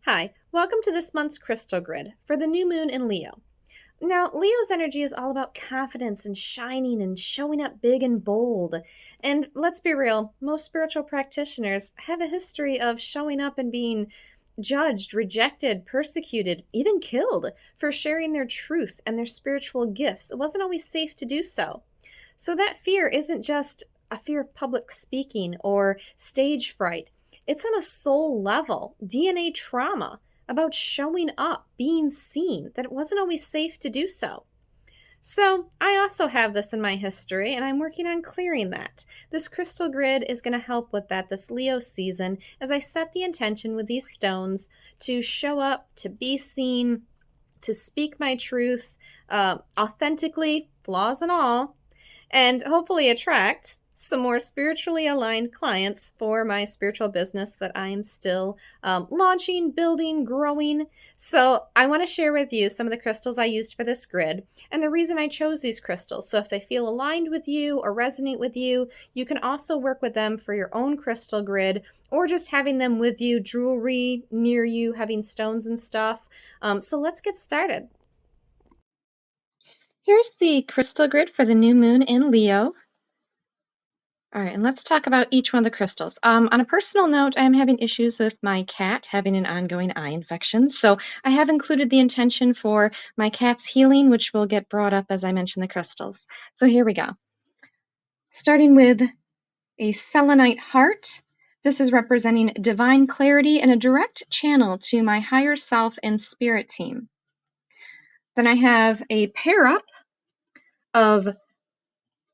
Hi, welcome to this month's crystal grid for the new moon in Leo. Now, Leo's energy is all about confidence and shining and showing up big and bold. And let's be real, most spiritual practitioners have a history of showing up and being judged, rejected, persecuted, even killed for sharing their truth and their spiritual gifts. It wasn't always safe to do so. So that fear isn't just a fear of public speaking or stage fright. It's on a soul level, DNA trauma about showing up, being seen, that it wasn't always safe to do so. So, I also have this in my history, and I'm working on clearing that. This crystal grid is going to help with that this Leo season as I set the intention with these stones to show up, to be seen, to speak my truth authentically, flaws and all, and hopefully attract some more spiritually aligned clients for my spiritual business that I'm still launching, building, growing. So, I want to share with you some of the crystals I used for this grid and the reason I chose these crystals. So, if they feel aligned with you or resonate with you, you can also work with them for your own crystal grid or just having them with you, jewelry near you, having stones and stuff. So, let's get started. Here's the crystal grid for the new moon in Leo. All right, and let's talk about each one of the crystals. On a personal note, I am having issues with my cat having an ongoing eye infection. So I have included the intention for my cat's healing, which will get brought up as I mention the crystals. So here we go. Starting with a selenite heart. This is representing divine clarity and a direct channel to my higher self and spirit team. Then I have a pair up of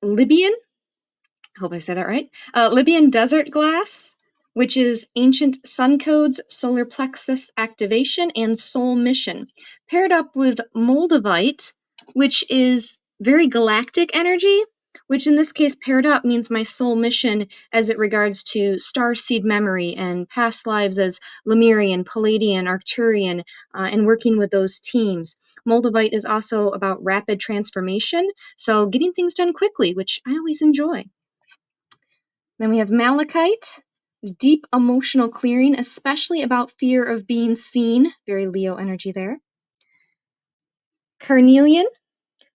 Libyan. Hope I say that right. Libyan desert glass, which is ancient sun codes, solar plexus activation, and soul mission, paired up with moldavite, which is very galactic energy, which in this case paired up means my soul mission as it regards to star seed memory and past lives as Lemurian, Palladian, Arcturian, and working with those teams. Moldavite is also about rapid transformation, so getting things done quickly, which I always enjoy. Then we have malachite, deep emotional clearing, especially about fear of being seen. Very Leo energy there. Carnelian,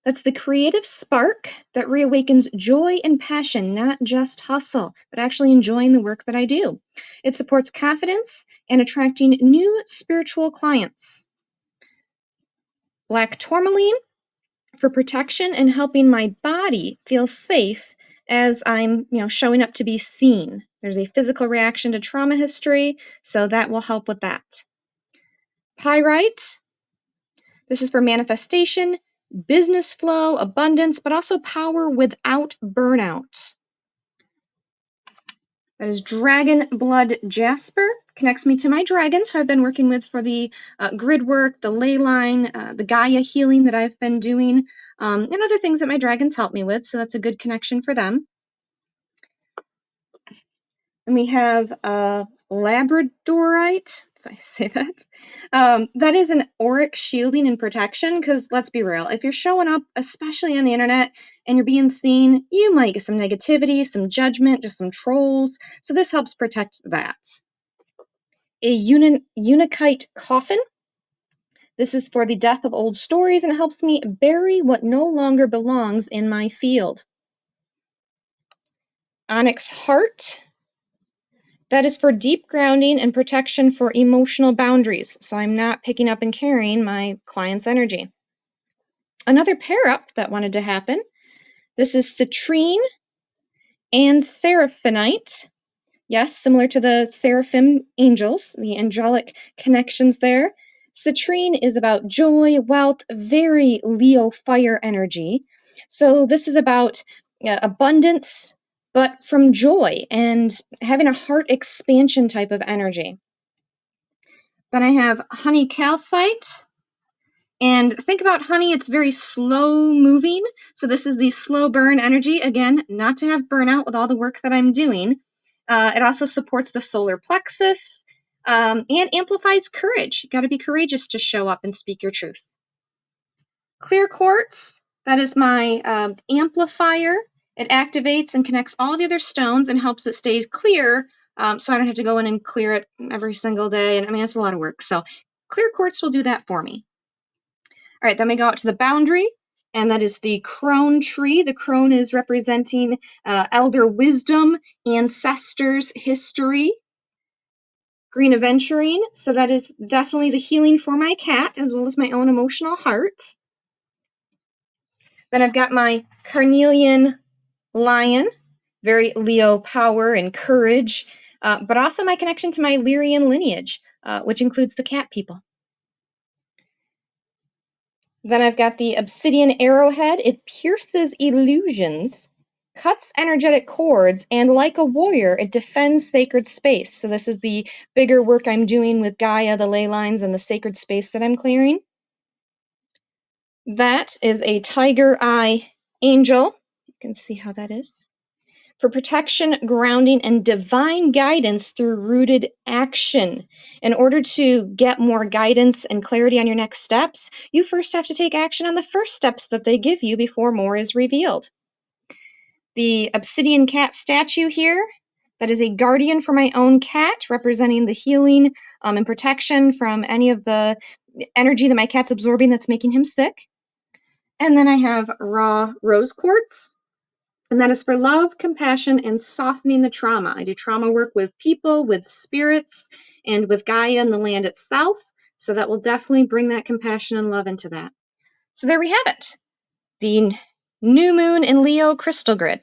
that's the creative spark that reawakens joy and passion, not just hustle, but actually enjoying the work that I do. It supports confidence and attracting new spiritual clients. Black tourmaline, for protection and helping my body feel safe as I'm, showing up to be seen. There's a physical reaction to trauma history, so that will help with that. Pyrite, this is for manifestation, business flow, abundance, but also power without burnout. That is Dragon Blood Jasper. Connects me to my dragons who I've been working with for the grid work, the ley line, the Gaia healing that I've been doing, and other things that my dragons help me with. So that's a good connection for them. And we have Labradorite, if I say that. That is an auric shielding and protection, because let's be real, if you're showing up, especially on the internet, and you're being seen, you might get some negativity, some judgment, just some trolls. So this helps protect that. A Unikite coffin. This is for the death of old stories and it helps me bury what no longer belongs in my field. Onyx heart. That is for deep grounding and protection for emotional boundaries, so I'm not picking up and carrying my client's energy. Another pair up that wanted to happen. This is citrine and seraphinite. Yes, similar to the seraphim angels, the angelic connections there. Citrine is about joy, wealth, very Leo fire energy. So this is about abundance, but from joy and having a heart expansion type of energy. Then I have honey calcite. And think about honey, it's very slow moving. So this is the slow burn energy. Again, not to have burnout with all the work that I'm doing. It also supports the solar plexus and amplifies courage. You got to be courageous to show up and speak your truth. Clear quartz, that is my amplifier. It activates and connects all the other stones and helps it stay clear so I don't have to go in and clear it every single day. And I mean, it's a lot of work. So clear quartz will do that for me. All right, then we go out to the boundary, and that is the crone tree. The crone is representing elder wisdom, ancestors, history. Green aventurine, so that is definitely the healing for my cat as well as my own emotional heart. Then I've got my carnelian lion, very Leo power and courage, but also my connection to my Lyrian lineage, which includes the cat people. Then I've got the obsidian arrowhead. It pierces illusions, cuts energetic cords, and like a warrior, it defends sacred space. So this is the bigger work I'm doing with Gaia, the ley lines, and the sacred space that I'm clearing. That is a tiger eye angel. You can see how that is. For protection, grounding, and divine guidance through rooted action. In order to get more guidance and clarity on your next steps, you first have to take action on the first steps that they give you before more is revealed. The obsidian cat statue here, that is a guardian for my own cat, representing the healing and protection from any of the energy that my cat's absorbing that's making him sick. And then I have raw rose quartz, and that is for love, compassion, and softening the trauma. I do trauma work with people, with spirits, and with Gaia and the land itself. So that will definitely bring that compassion and love into that. So there we have it. The new moon in Leo crystal grid.